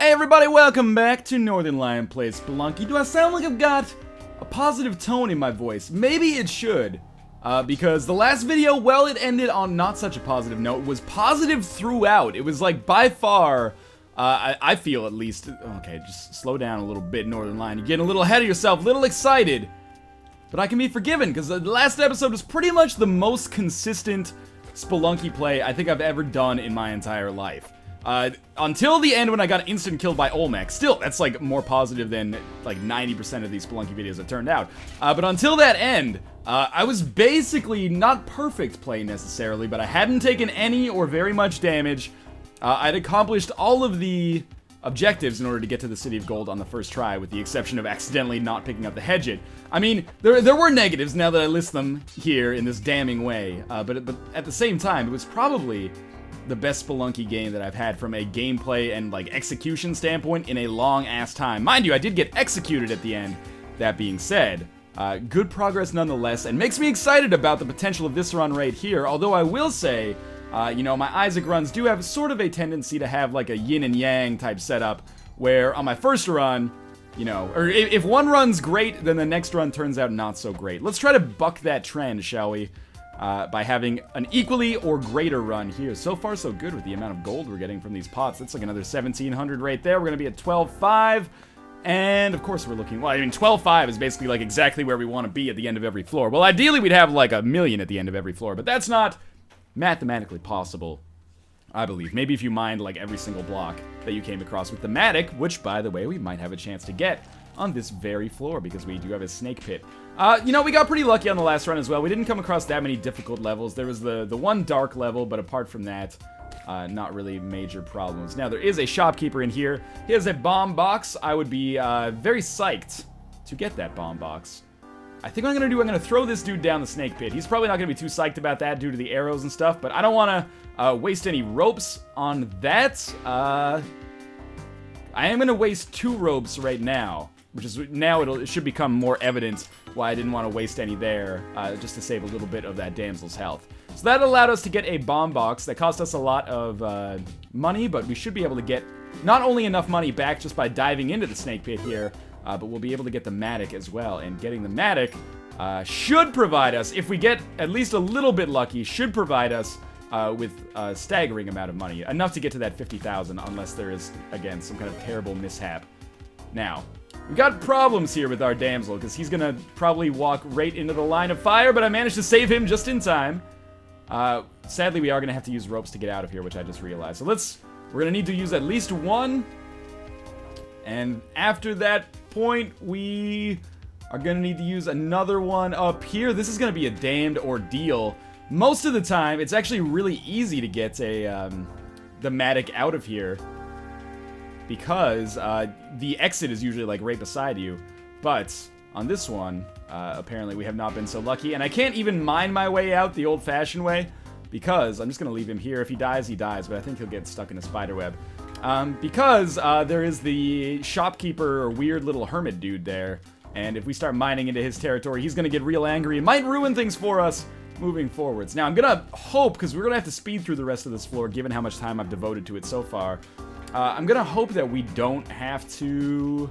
Hey everybody, welcome back to Northernlion Plays Spelunky. Do I sound like I've got a positive tone in my voice? Maybe it should, because the last video, well, it ended on not such a positive note. It was positive throughout. It was like, by far, I feel at least, okay, just slow down a little bit, Northernlion. You're getting a little ahead of yourself, a little excited. But I can be forgiven, because the last episode was pretty much the most consistent Spelunky play I think I've ever done in my entire life. Until the end when I got instant killed by Olmec. Still, that's like more positive than like 90% of these Spelunky videos have turned out. But until that end, I was basically not perfect play necessarily, but I hadn't taken any or very much damage. I'd accomplished all of the objectives in order to get to the City of Gold on the first try, with the exception of accidentally not picking up the Hedgehit. I mean, there were negatives now that I list them here in this damning way, but at the same time, it was probably the best Spelunky game that I've had from a gameplay and like execution standpoint in a long ass time. Mind you, I did get executed at the end. That being said, good progress nonetheless, and makes me excited about the potential of this run right here. Although I will say, you know, my Isaac runs do have sort of a tendency to have like a yin and yang type setup, where on my first run, you know, or if one run's great, then the next run turns out not so great. Let's try to buck that trend, shall we? By having an equally or greater run here. So far, so good with the amount of gold we're getting from these pots. That's like another 1,700 right there. We're going to be at 12,500. And, of course, we're looking... Well, I mean, 12,500 is basically, like, exactly where we want to be at the end of every floor. Well, ideally, we'd have, like, 1,000,000 at the end of every floor. But that's not mathematically possible, I believe. Maybe if you mined, like, every single block that you came across with the Matic, which, by the way, we might have a chance to get on this very floor, because we do have a snake pit. You know, we got pretty lucky on the last run as well. We didn't come across that many difficult levels. There was the one dark level, but apart from that, not really major problems. Now, there is a shopkeeper in here. He has a bomb box. I would be very psyched to get that bomb box. I think what I'm going to do, I'm going to throw this dude down the snake pit. He's probably not going to be too psyched about that due to the arrows and stuff, but I don't want to waste any ropes on that. I am going to waste 2 ropes right now, which is now it should become more evident why I didn't want to waste any there, just to save a little bit of that damsel's health. So that allowed us to get a bomb box that cost us a lot of money, but we should be able to get not only enough money back just by diving into the snake pit here, but we'll be able to get the Matic as well. And getting the Matic should provide us, if we get at least a little bit lucky, should provide us with a staggering amount of money. Enough to get to that 50,000, unless there is, again, some kind of terrible mishap. Now, we got problems here with our damsel, because he's gonna probably walk right into the line of fire, but I managed to save him just in time. Sadly, we are gonna have to use ropes to get out of here, which I just realized. So we're gonna need to use at least one, and after that point, we are gonna need to use another one up here. This is gonna be a damned ordeal. Most of the time, it's actually really easy to get the Matic out of here, because the exit is usually like right beside you. But on this one, apparently we have not been so lucky, and I can't even mine my way out the old-fashioned way, because I'm just gonna leave him here. If he dies, but I think he'll get stuck in a spider web. Because there is the shopkeeper or weird little hermit dude there, and if we start mining into his territory, he's gonna get real angry and might ruin things for us moving forwards. Now, I'm gonna hope, because we're gonna have to speed through the rest of this floor, given how much time I've devoted to it so far. I'm gonna hope that we don't have to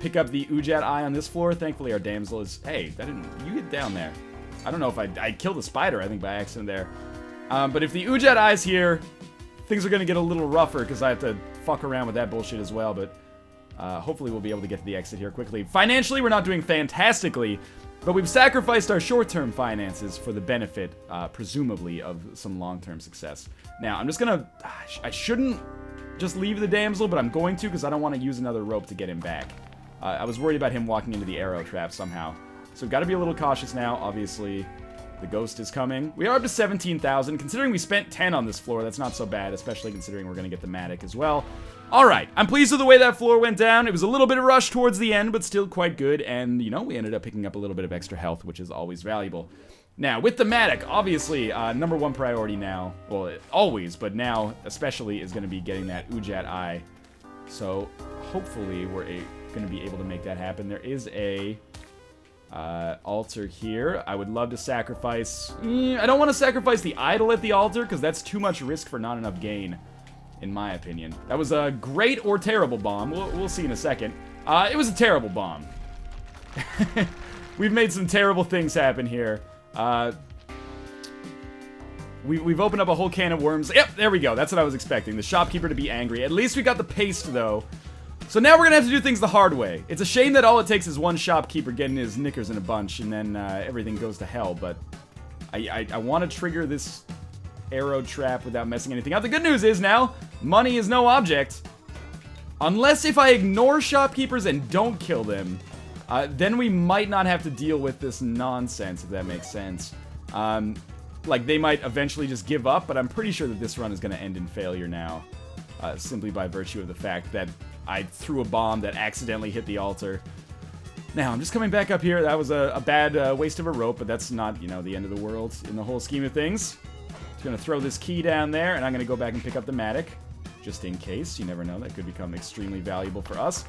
pick up the Ujat Eye on this floor. Thankfully, our damsel is... Hey, you get down there. I don't know if I killed the spider, I think, by accident there. But if the Ujat Eye's here, things are gonna get a little rougher, because I have to fuck around with that bullshit as well, but hopefully we'll be able to get to the exit here quickly. Financially, we're not doing fantastically, but we've sacrificed our short-term finances for the benefit, presumably, of some long-term success. Now, I'm just gonna... I shouldn't just leave the damsel, but I'm going to, because I don't want to use another rope to get him back. I was worried about him walking into the arrow trap somehow. So we've got to be a little cautious now. Obviously, the ghost is coming. We are up to 17,000. Considering we spent 10 on this floor, that's not so bad, especially considering we're going to get the Matic as well. Alright, I'm pleased with the way that floor went down. It was a little bit of rush towards the end, but still quite good. And, you know, we ended up picking up a little bit of extra health, which is always valuable. Now, with the Matic, obviously, number 1 priority now, well, always, but now especially, is going to be getting that Ujat Eye. So, hopefully, we're going to be able to make that happen. There is a altar here. I would love to sacrifice... I don't want to sacrifice the idol at the altar, because that's too much risk for not enough gain. in my opinion. That was a great or terrible bomb. We'll see in a second. It was a terrible bomb. We've made some terrible things happen here. We've opened up a whole can of worms. Yep, there we go. That's what I was expecting. The shopkeeper to be angry. At least we got the paste, though. So now we're gonna have to do things the hard way. It's a shame that all it takes is one shopkeeper getting his knickers in a bunch, and then everything goes to hell, but I want to trigger this arrow trap without messing anything up. The good news is now, money is no object. Unless if I ignore shopkeepers and don't kill them, then we might not have to deal with this nonsense, if that makes sense. Like, they might eventually just give up, but I'm pretty sure that this run is going to end in failure now. Simply by virtue of the fact that I threw a bomb that accidentally hit the altar. Now, I'm just coming back up here. That was a bad waste of a rope, but that's not, you know, the end of the world in the whole scheme of things. Just going to throw this key down there, and I'm going to go back and pick up the Matic. Just in case. You never know. That could become extremely valuable for us.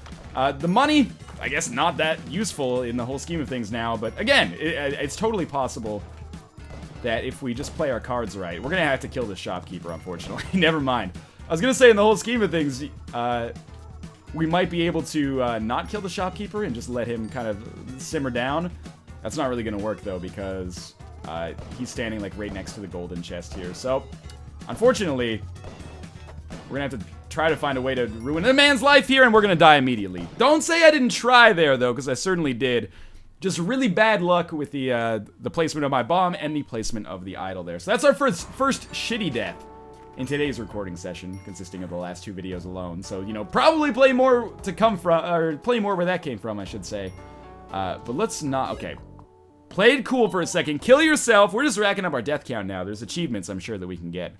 The money, I guess not that useful in the whole scheme of things now, but again, it's totally possible that if we just play our cards right, we're going to have to kill the shopkeeper, unfortunately. Never mind. I was going to say, in the whole scheme of things, we might be able to not kill the shopkeeper and just let him kind of simmer down. That's not really going to work, though, because he's standing, like, right next to the golden chest here. So, unfortunately, we're going to have to try to find a way to ruin a man's life here, and we're going to die immediately. Don't say I didn't try there, though, because I certainly did. Just really bad luck with the placement of my bomb and the placement of the idol there. So that's our first shitty death in today's recording session, consisting of the last 2 videos alone. So, you know, probably play more to come from, or play more where that came from, I should say. But let's not, okay. Played cool for a second. Kill yourself. We're just racking up our death count now. There's achievements I'm sure that we can get.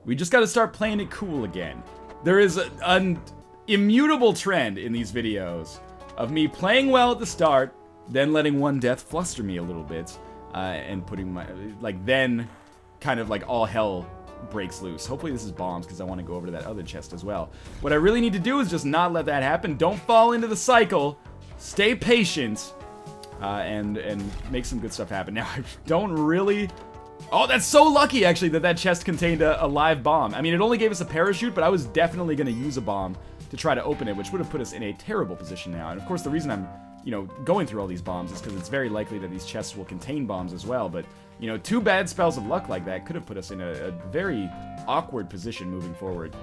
We just got to start playing it cool again. There is an immutable trend in these videos of me playing well at the start, then letting one death fluster me a little bit, and putting my, like, then kind of like all hell breaks loose. Hopefully this is bombs, because I want to go over to that other chest as well. What I really need to do is just not let that happen. Don't fall into the cycle. Stay patient, and make some good stuff happen. Now, I don't really... Oh, that's so lucky, actually, that that chest contained a live bomb. I mean, it only gave us a parachute, but I was definitely going to use a bomb to try to open it, which would have put us in a terrible position now. And of course, the reason I'm, you know, going through all these bombs is because it's very likely that these chests will contain bombs as well. But, you know, 2 bad spells of luck like that could have put us in a very awkward position moving forward.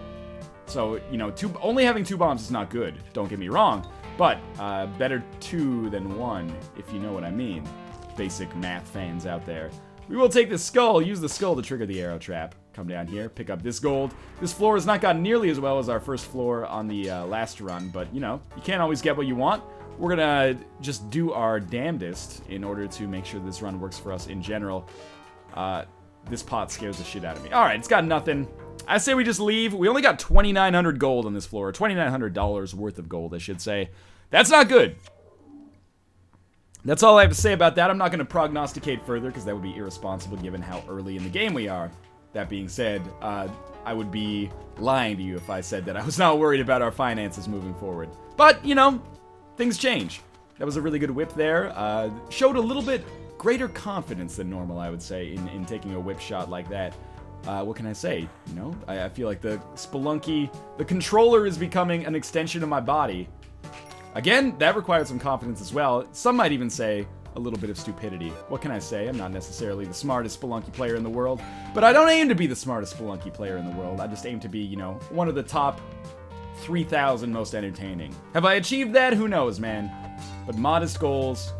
So, you know, only having 2 bombs is not good, don't get me wrong. But, better 2 than 1, if you know what I mean. Basic math fans out there. We will take the skull, use the skull to trigger the arrow trap. Come down here, pick up this gold. This floor has not gone nearly as well as our first floor on the last run, but, you know, you can't always get what you want. We're gonna just do our damnedest in order to make sure this run works for us in general. This pot scares the shit out of me. Alright, it's got nothing. I say we just leave. We only got 2,900 gold on this floor. $2,900 worth of gold, I should say. That's not good. That's all I have to say about that. I'm not going to prognosticate further, because that would be irresponsible given how early in the game we are. That being said, I would be lying to you if I said that I was not worried about our finances moving forward. But, you know, things change. That was a really good whip there. Showed a little bit greater confidence than normal, I would say, in taking a whip shot like that. What can I say? You know, I feel like the Spelunky, the controller is becoming an extension of my body. Again, that required some confidence as well. Some might even say a little bit of stupidity. What can I say? I'm not necessarily the smartest Spelunky player in the world, but I don't aim to be the smartest Spelunky player in the world. I just aim to be, you know, one of the top 3,000 most entertaining. Have I achieved that? Who knows, man. But modest goals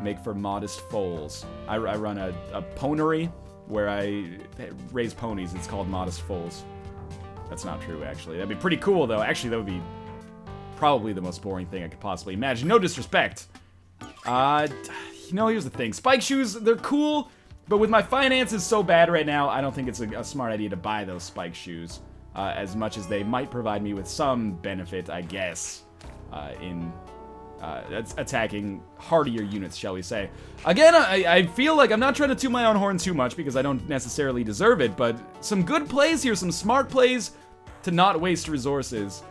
make for modest foals. I run a ponery where I raise ponies. It's called Modest Foals. That's not true, actually. That'd be pretty cool, though. Actually, that would be probably the most boring thing I could possibly imagine. No disrespect. You know, here's the thing. Spike shoes, they're cool, but with my finances so bad right now, I don't think it's a smart idea to buy those spike shoes. As much as they might provide me with some benefit, I guess, in attacking hardier units, shall we say. Again, I feel like I'm not trying to toot my own horn too much, because I don't necessarily deserve it, but some good plays here, some smart plays to not waste resources.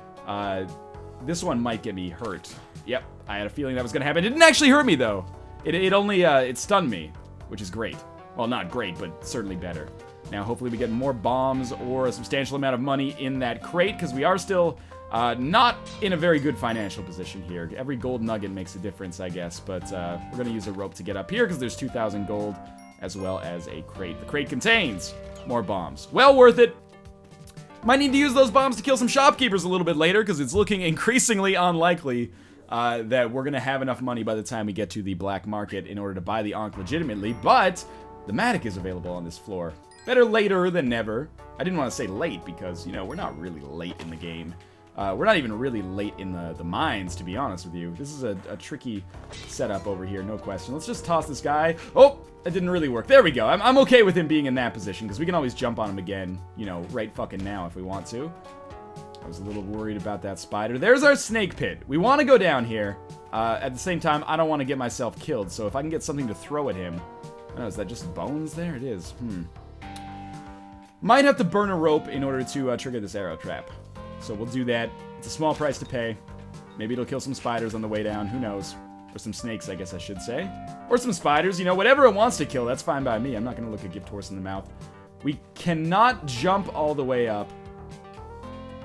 This one might get me hurt. Yep, I had a feeling that was going to happen. It didn't actually hurt me, though. It only, it stunned me, which is great. Well, not great, but certainly better. Now, hopefully we get more bombs or a substantial amount of money in that crate, because we are still not in a very good financial position here. Every gold nugget makes a difference, I guess, but we're going to use a rope to get up here, because there's 2,000 gold, as well as a crate. The crate contains more bombs. Well worth it. Might need to use those bombs to kill some shopkeepers a little bit later, because it's looking increasingly unlikely that we're going to have enough money by the time we get to the black market in order to buy the Ankh legitimately, but the Matic is available on this floor. Better later than never. I didn't want to say late because, you know, we're not really late in the game. We're not even really late in the mines, to be honest with you. This is a tricky setup over here, no question. Let's just toss this guy. Oh, that didn't really work. There we go. I'm okay with him being in that position because we can always jump on him again, you know, right fucking now if we want to. I was a little worried about that spider. There's our snake pit. We want to go down here. At the same time, I don't want to get myself killed, so if I can get something to throw at him. I don't know, is that just bones there? It is. Might have to burn a rope in order to trigger this arrow trap. So we'll do that. It's a small price to pay. Maybe it'll kill some spiders on the way down. Who knows? Or some snakes, I guess I should say. Or some spiders. You know, whatever it wants to kill, that's fine by me. I'm not going to look a gift horse in the mouth. We cannot jump all the way up.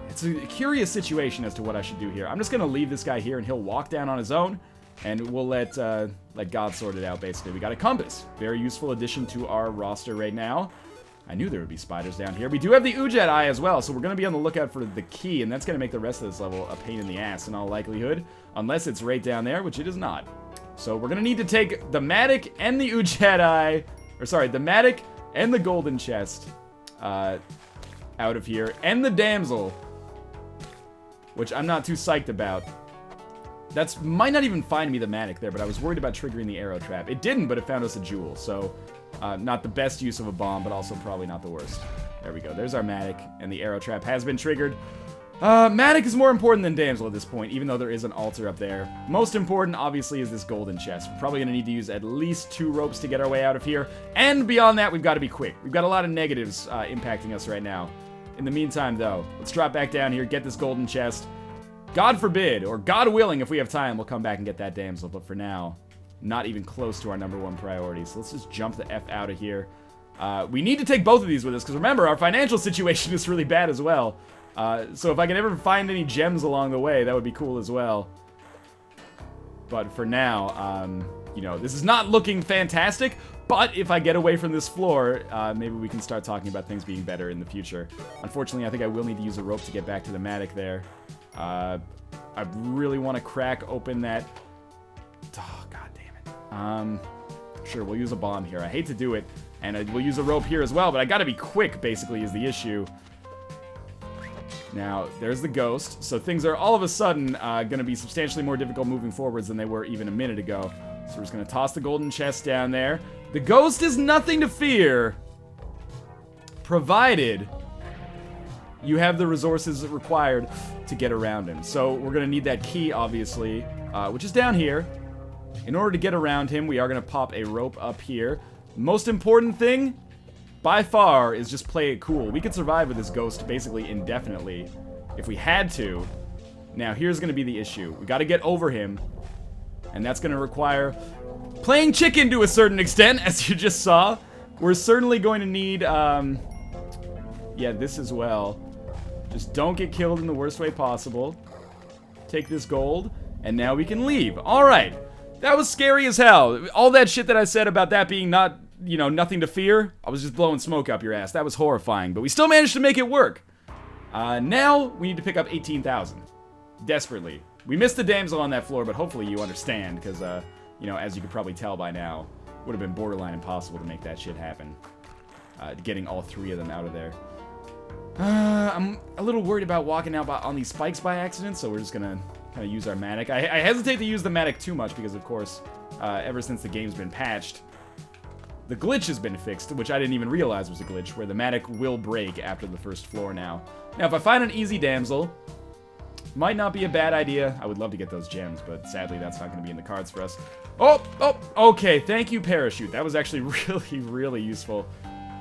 It's a curious situation as to what I should do here. I'm just going to leave this guy here, and he'll walk down on his own. And we'll let God sort it out, basically. We got a compass. Very useful addition to our roster right now. I knew there would be spiders down here. We do have the Ujat Eye as well, so we're going to be on the lookout for the key, and that's going to make the rest of this level a pain in the ass in all likelihood, unless it's right down there, which it is not. So we're going to need to take the Matic and the Ujat Eye, or sorry, the Matic and the Golden Chest out of here, and the Damsel, which I'm not too psyched about. That's might not even find me the Matic there, but I was worried about triggering the arrow trap. It didn't, but it found us a jewel, so not the best use of a bomb, but also probably not the worst. There we go. There's our Matic, and the arrow trap has been triggered. Matic is more important than Damsel at this point, even though there is an altar up there. Most important, obviously, is this golden chest. We're probably going to need to use at least 2 ropes to get our way out of here, and beyond that, we've got to be quick. We've got a lot of negatives impacting us right now. In the meantime, though, let's drop back down here, get this golden chest. God forbid, or God willing, if we have time, we'll come back and get that damsel. But for now, not even close to our #1 priority. So let's just jump the F out of here. We need to take both of these with us, because remember, our financial situation is really bad as well. So if I can ever find any gems along the way, that would be cool as well. But for now, you know, this is not looking fantastic. But if I get away from this floor, maybe we can start talking about things being better in the future. Unfortunately, I think I will need to use a rope to get back to the Matic there. I really want to crack open that. Oh, god damn it. Sure, we'll use a bomb here. I hate to do it, and we'll use a rope here as well, but I gotta be quick, basically, is the issue. Now, there's the ghost, so things are all of a sudden gonna be substantially more difficult moving forwards than they were even a minute ago. So we're just gonna toss the golden chest down there. The ghost is nothing to fear, provided you have the resources required to get around him. So we're going to need that key, obviously, which is down here. In order to get around him, we are going to pop a rope up here. Most important thing, by far, is just play it cool. We could survive with this ghost basically indefinitely if we had to. Now, here's going to be the issue. We got to get over him, and that's going to require playing chicken to a certain extent, as you just saw. We're certainly going to need, yeah, this as well. Just don't get killed in the worst way possible. Take this gold, and now we can leave. Alright, that was scary as hell. All that shit that I said about that being not, you know, nothing to fear, I was just blowing smoke up your ass. That was horrifying, but we still managed to make it work. Now, we need to pick up 18,000. Desperately. We missed the damsel on that floor, but hopefully you understand, because, you know, as you could probably tell by now, would have been borderline impossible to make that shit happen. Getting all 3 of them out of there. I'm a little worried about walking out on these spikes by accident, so we're just gonna kind of use our Matic. I hesitate to use the Matic too much because, of course, ever since the game's been patched, the glitch has been fixed, which I didn't even realize was a glitch, where the Matic will break after the first floor now. Now, if I find an easy damsel, might not be a bad idea. I would love to get those gems, but sadly, that's not going to be in the cards for us. Oh, okay, thank you, parachute. That was actually really, really useful.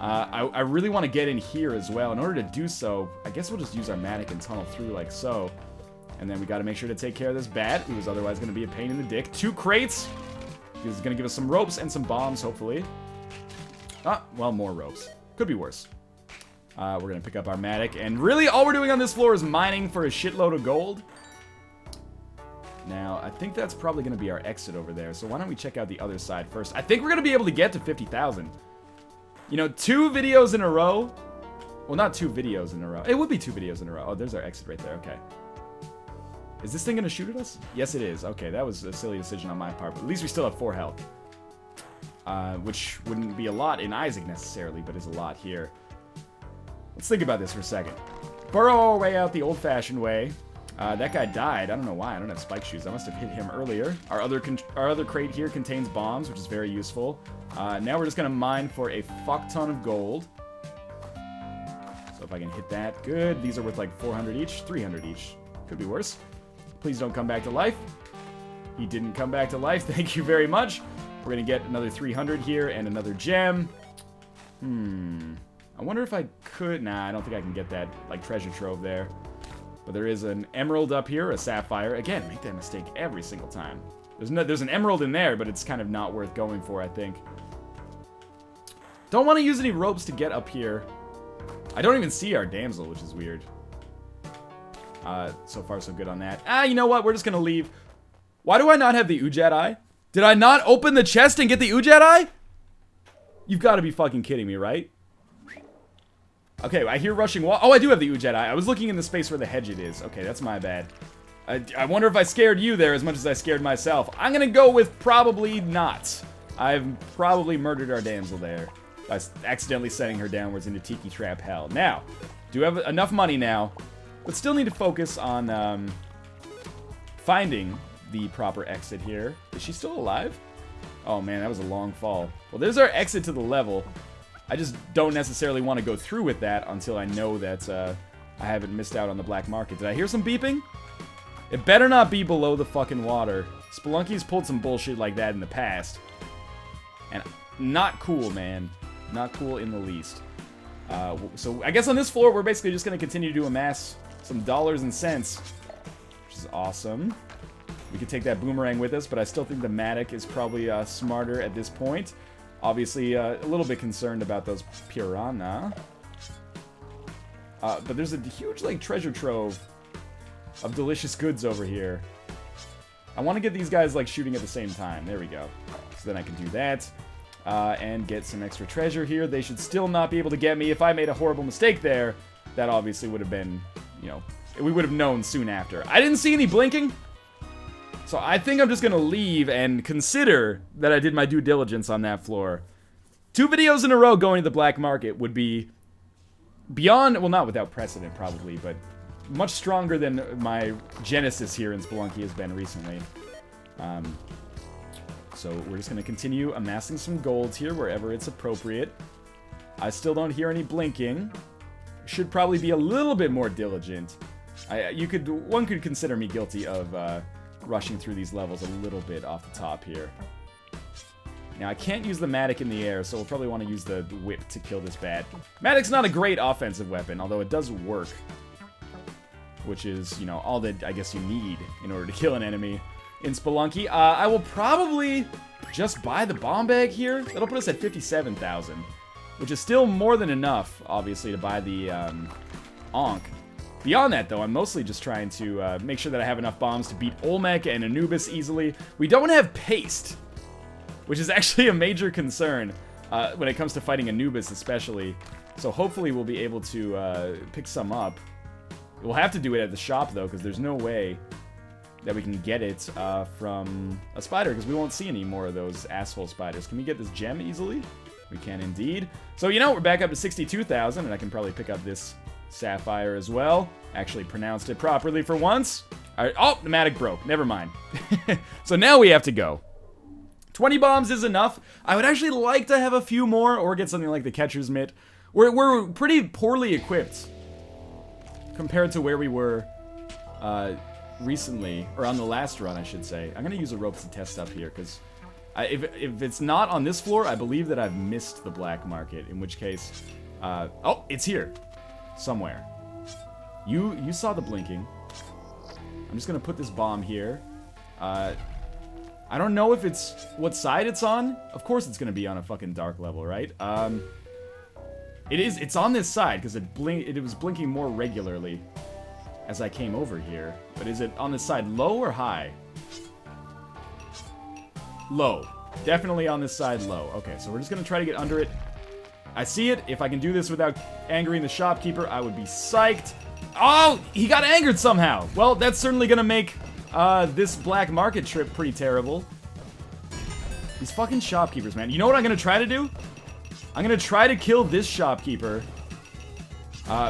I really want to get in here as well. In order to do so, I guess we'll just use our Matic and tunnel through like so. And then we got to make sure to take care of this bat, who is otherwise going to be a pain in the dick. 2 crates. This is going to give us some ropes and some bombs, hopefully. Well, more ropes. Could be worse. We're going to pick up our Matic. And really, all we're doing on this floor is mining for a shitload of gold. Now, I think that's probably going to be our exit over there. So why don't we check out the other side first? I think we're going to be able to get to 50,000. You know, 2 videos in a row. Well, not 2 videos in a row. It would be 2 videos in a row. Oh, there's our exit right there. Okay. Is this thing going to shoot at us? Yes, it is. Okay, that was a silly decision on my part. But at least we still have 4 health. Which wouldn't be a lot in Isaac necessarily, but is a lot here. Let's think about this for a second. Burrow our way out the old-fashioned way. That guy died. I don't know why. I don't have spike shoes. I must have hit him earlier. Our other crate here contains bombs, which is very useful. Now we're just going to mine for a fuck ton of gold. So if I can hit that, good. These are worth like 400 each, 300 each. Could be worse. Please don't come back to life. He didn't come back to life. Thank you very much. We're going to get another 300 here and another gem. I wonder if I could... Nah, I don't think I can get that, like, treasure trove there. But there is an emerald up here, a sapphire. Again, make that mistake every single time. There's an emerald in there, but it's kind of not worth going for, I think. Don't want to use any ropes to get up here. I don't even see our damsel, which is weird. So far, so good on that. You know what? We're just going to leave. Why do I not have the Ujat Eye? Did I not open the chest and get the Ujat Eye? You've got to be fucking kidding me, right? Okay, I hear rushing wall. Oh, I do have the Ujat Eye. I was looking in the space where the hedge it is. Okay, that's my bad. I wonder if I scared you there as much as I scared myself. I'm going to go with probably not. I've probably murdered our damsel there by accidentally setting her downwards into Tiki Trap Hell. Now, do have enough money now, but still need to focus on finding the proper exit here. Is she still alive? Oh man, that was a long fall. Well, there's our exit to the level. I just don't necessarily want to go through with that until I know that I haven't missed out on the black market. Did I hear some beeping? It better not be below the fucking water. Spelunky's pulled some bullshit like that in the past. And not cool, man. Not cool in the least. So I guess on this floor, we're basically just going to continue to amass some dollars and cents, which is awesome. We could take that boomerang with us, but I still think the Matic is probably smarter at this point. Obviously, a little bit concerned about those piranha. But there's a huge, like, treasure trove of delicious goods over here. I want to get these guys, like, shooting at the same time. There we go. So then I can do that. And get some extra treasure here. They should still not be able to get me. If I made a horrible mistake there, that obviously would have been, you know, we would have known soon after. I didn't see any blinking. So I think I'm just going to leave and consider that I did my due diligence on that floor. 2 videos in a row going to the black market would be beyond, well, not without precedent probably, but much stronger than my genesis here in Spelunky has been recently. So we're just going to continue amassing some gold here wherever it's appropriate. I still don't hear any blinking. Should probably be a little bit more diligent. One could consider me guilty of rushing through these levels a little bit off the top here. Now, I can't use the Matic in the air, so we'll probably want to use the whip to kill this bat. Matic's not a great offensive weapon, although it does work. Which is, you know, all that I guess you need in order to kill an enemy in Spelunky. I will probably just buy the bomb bag here. That'll put us at 57,000, which is still more than enough, obviously, to buy the Ankh. Beyond that, though, I'm mostly just trying to make sure that I have enough bombs to beat Olmec and Anubis easily. We don't have paste, which is actually a major concern when it comes to fighting Anubis especially. So hopefully we'll be able to pick some up. We'll have to do it at the shop, though, because there's no way that we can get it from a spider, because we won't see any more of those asshole spiders. Can we get this gem easily? We can indeed. So, you know, we're back up to 62,000, and I can probably pick up this sapphire as well. Actually pronounced it properly for once. All right. Oh, the Matic broke. Never mind. So now we have to go. 20 bombs is enough. I would actually like to have a few more, or get something like the catcher's mitt. We're pretty poorly equipped compared to where we were recently, or on the last run, I should say. I'm gonna use a rope to test up here, because if it's not on this floor, I believe that I've missed the black market, in which case, oh, it's here. Somewhere. You saw the blinking. I'm just gonna put this bomb here. I don't know if it's what side it's on. Of course it's gonna be on a fucking dark level, right? It's on this side, because it was blinking more regularly as I came over here. But is it on this side low or high? Low. Definitely on this side low. Okay, so we're just going to try to get under it. I see it. If I can do this without angering the shopkeeper, I would be psyched. Oh, he got angered somehow. Well, that's certainly going to make this black market trip pretty terrible. These fucking shopkeepers, man. You know what I'm going to try to do? I'm going to try to kill this shopkeeper.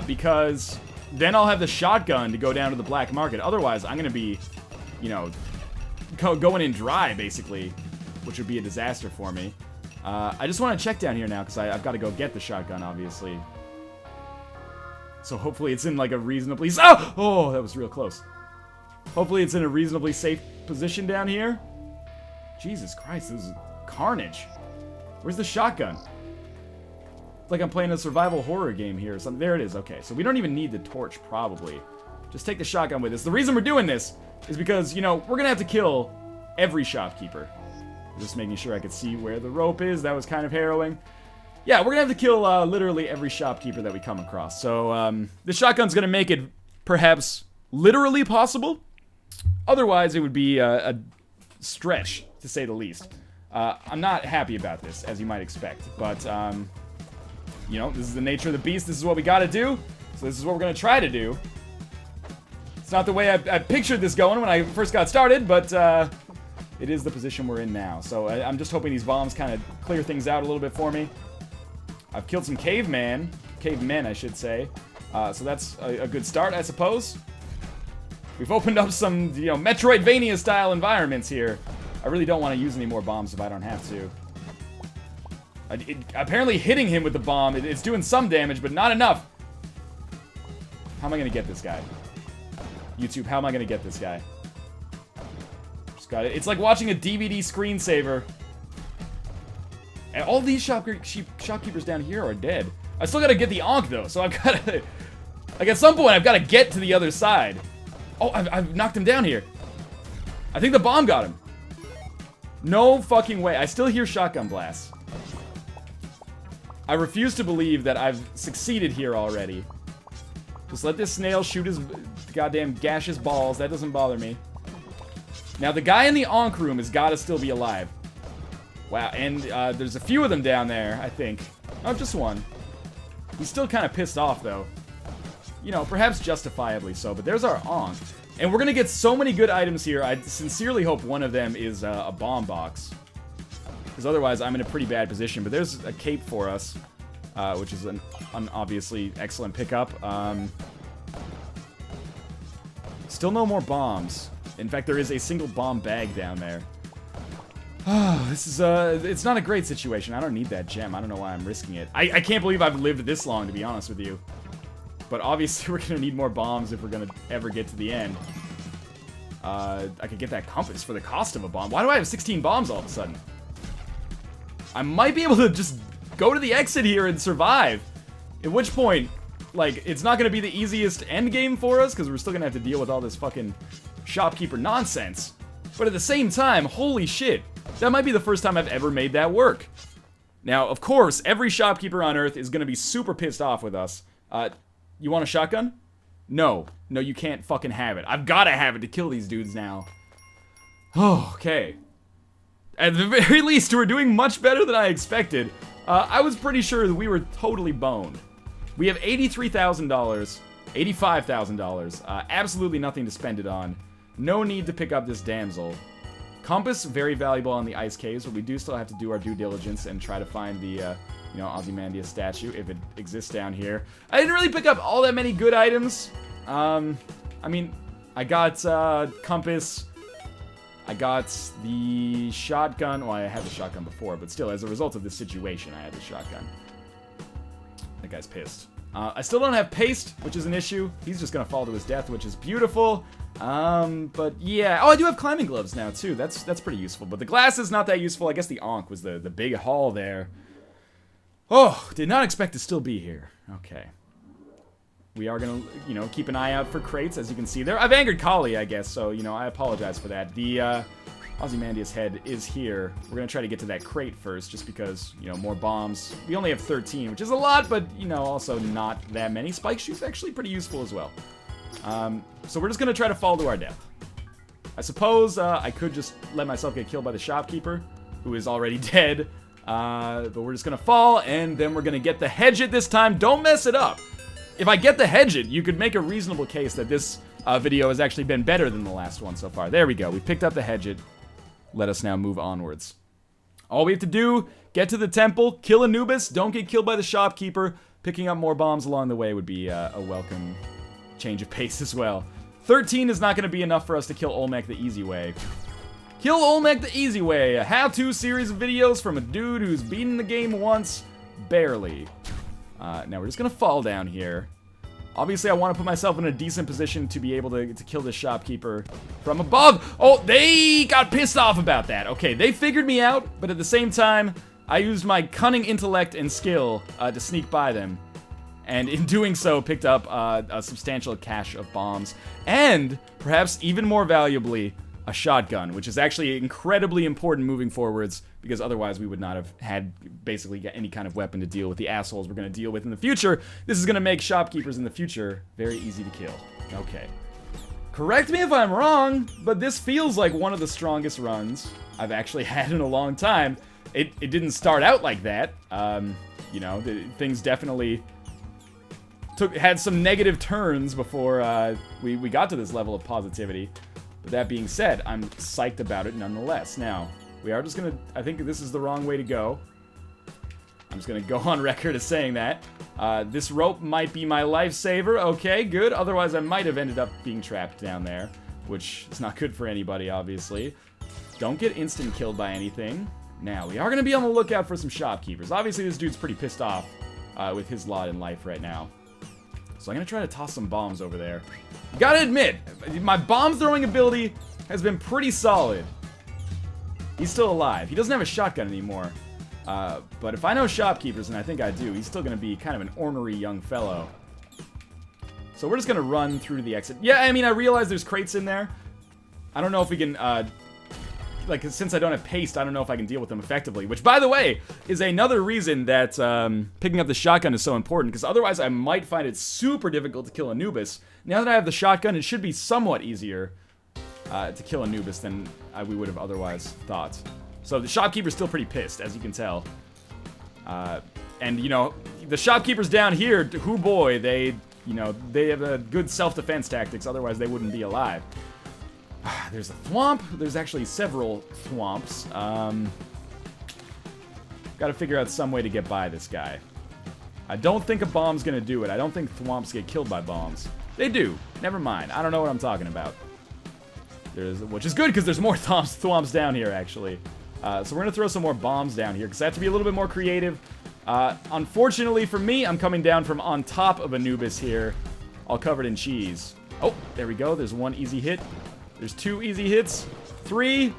Because then I'll have the shotgun to go down to the black market. Otherwise, I'm going to be, you know, going in dry, basically. Which would be a disaster for me. I just want to check down here now, because I've got to go get the shotgun, obviously. So hopefully it's in, like, a reasonably... Oh, that was real close. Hopefully it's in a reasonably safe position down here. Jesus Christ, this is carnage. Where's the shotgun? It's like I'm playing a survival horror game here or something. There it is, okay. So we don't even need the torch, probably. Just take the shotgun with us. The reason we're doing this is because, you know, we're gonna have to kill every shopkeeper. Just making sure I could see where the rope is. That was kind of harrowing. Yeah, we're gonna have to kill literally every shopkeeper that we come across. So, the shotgun's gonna make it perhaps literally possible. Otherwise, it would be a stretch, to say the least. I'm not happy about this, as you might expect. But, you know, this is the nature of the beast. This is what we gotta do. So this is what we're gonna try to do. It's not the way I pictured this going when I first got started, but, it is the position we're in now. So I'm just hoping these bombs kind of clear things out a little bit for me. I've killed some cavemen, I should say. So that's a good start, I suppose. We've opened up some, you know, Metroidvania-style environments here. I really don't want to use any more bombs if I don't have to. Apparently hitting him with the bomb, it's doing some damage, but not enough. How am I going to get this guy? YouTube, how am I going to get this guy? Got it. It's like watching a DVD screensaver. And all these shopkeepers down here are dead. I still gotta get the Ankh, though, so I've gotta... Like, at some point, I've gotta get to the other side. Oh, I've knocked him down here. I think the bomb got him. No fucking way. I still hear shotgun blasts. I refuse to believe that I've succeeded here already. Just let this snail shoot his goddamn gaseous balls. That doesn't bother me. Now, the guy in the Ankh room has got to still be alive. Wow, and there's a few of them down there, I think. Oh, just one. He's still kind of pissed off, though. You know, perhaps justifiably so, but there's our Ankh. And we're going to get so many good items here, I sincerely hope one of them is a bomb box. Because otherwise, I'm in a pretty bad position. But there's a cape for us, which is an obviously excellent pickup. Still no more bombs. In fact, there is a single bomb bag down there. Oh, this is, it's not a great situation. I don't need that gem. I don't know why I'm risking it. I can't believe I've lived this long, to be honest with you. But obviously, we're gonna need more bombs if we're gonna ever get to the end. I could get that compass for the cost of a bomb. Why do I have 16 bombs all of a sudden? I might be able to just go to the exit here and survive. At which point, like, it's not gonna be the easiest end game for us, because we're still gonna have to deal with all this fucking shopkeeper nonsense. But at the same time, holy shit, that might be the first time I've ever made that work. Now, of course, every shopkeeper on Earth is gonna be super pissed off with us. You want a shotgun? No. No, you can't fucking have it. I've gotta have it to kill these dudes now. Oh, okay. At the very least, we're doing much better than I expected. I was pretty sure that we were totally boned. We have $83,000, $85,000, absolutely nothing to spend it on. No need to pick up this damsel. Compass, very valuable on the ice caves, but we do still have to do our due diligence and try to find the, you know, Ozymandias statue, if it exists down here. I didn't really pick up all that many good items. I mean, I got, compass. I got the shotgun. Well, I had the shotgun before, but still, as a result of this situation, I had the shotgun. That guy's pissed. I still don't have paste, which is an issue. He's just gonna fall to his death, which is beautiful. But yeah. Oh, I do have climbing gloves now, too. That's pretty useful. But the glass is not that useful. I guess the Ankh was the big haul there. Oh, did not expect to still be here. Okay. We are gonna, you know, keep an eye out for crates, as you can see there. I've angered Kali, I guess, so, you know, I apologize for that. The Ozymandias' head is here. We're going to try to get to that crate first, just because, you know, more bombs. We only have 13, which is a lot, but, you know, also not that many. Spike shoot's actually pretty useful as well. So we're just going to try to fall to our death. I suppose I could just let myself get killed by the shopkeeper, who is already dead. But we're just going to fall, and then we're going to get the hedge it this time. Don't mess it up. If I get the hedge it, you could make a reasonable case that this video has actually been better than the last one so far. There we go. We picked up the hedge it. Let us now move onwards. All we have to do, get to the temple, kill Anubis, don't get killed by the shopkeeper. Picking up more bombs along the way would be a welcome change of pace as well. 13 is not going to be enough for us to kill Olmec the easy way. Kill Olmec the easy way, a how-to series of videos from a dude who's beaten the game once, barely. Now we're just going to fall down here. Obviously, I want to put myself in a decent position to be able to kill this shopkeeper from above. Oh, they got pissed off about that. Okay, they figured me out, but at the same time, I used my cunning intellect and skill to sneak by them. And in doing so, picked up a substantial cache of bombs. And, perhaps even more valuably, a shotgun, which is actually incredibly important moving forwards, because otherwise we would not have had basically any kind of weapon to deal with the assholes we're going to deal with in the future. This is going to make shopkeepers in the future very easy to kill. Okay. Correct me if I'm wrong, but this feels like one of the strongest runs I've actually had in a long time. It didn't start out like that. You know, things definitely had some negative turns before we got to this level of positivity. But that being said, I'm psyched about it nonetheless. Now, we are just gonna, I think this is the wrong way to go. I'm just gonna go on record as saying that. This rope might be my lifesaver. Okay, good. Otherwise, I might have ended up being trapped down there, which is not good for anybody, obviously. Don't get instant killed by anything. Now, we are gonna be on the lookout for some shopkeepers. Obviously, this dude's pretty pissed off with his lot in life right now. So I'm gonna try to toss some bombs over there. Gotta admit, my bomb throwing ability has been pretty solid. He's still alive. He doesn't have a shotgun anymore. But if I know shopkeepers, and I think I do, he's still gonna be kind of an ornery young fellow. So we're just gonna run through the exit. Yeah, I mean, I realize there's crates in there. I don't know if we can, like, since I don't have paste, I don't know if I can deal with them effectively. Which, by the way, is another reason that picking up the shotgun is so important, because otherwise I might find it super difficult to kill Anubis. Now that I have the shotgun, it should be somewhat easier to kill Anubis than we would have otherwise thought. So the shopkeeper's still pretty pissed, as you can tell. And, you know, the shopkeepers down here, hoo boy, they have a good self-defense tactics, otherwise they wouldn't be alive. There's a thwomp. There's actually several thwomps. Gotta figure out some way to get by this guy. I don't think a bomb's gonna do it. I don't think thwomps get killed by bombs. They do. Never mind. I don't know what I'm talking about. Which is good, because there's more thwomps down here, actually. So we're gonna throw some more bombs down here, because I have to be a little bit more creative. Unfortunately for me, I'm coming down from on top of Anubis here, all covered in cheese. Oh, there we go. There's one easy hit. There's 2 easy hits, 3,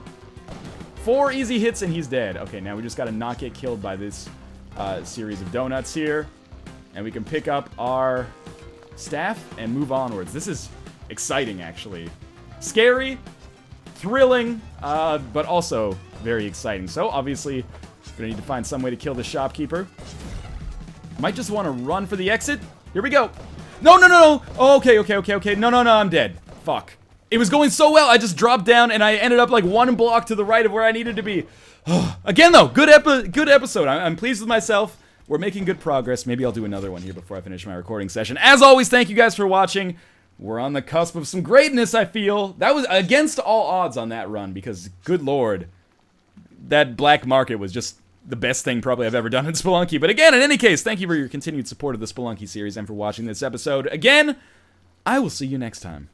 4 easy hits, and he's dead. Okay, now we just gotta not get killed by this series of donuts here. And we can pick up our staff and move onwards. This is exciting, actually. Scary, thrilling, but also very exciting. So, obviously, we're gonna need to find some way to kill the shopkeeper. Might just want to run for the exit. Here we go. No, no, no, no. Oh, okay. No, I'm dead. Fuck. It was going so well, I just dropped down and I ended up like 1 block to the right of where I needed to be. Again though, good episode. I'm pleased with myself. We're making good progress. Maybe I'll do another one here before I finish my recording session. As always, thank you guys for watching. We're on the cusp of some greatness, I feel. That was against all odds on that run, because good lord, that black market was just the best thing probably I've ever done in Spelunky. But again, in any case, thank you for your continued support of the Spelunky series and for watching this episode. Again, I will see you next time.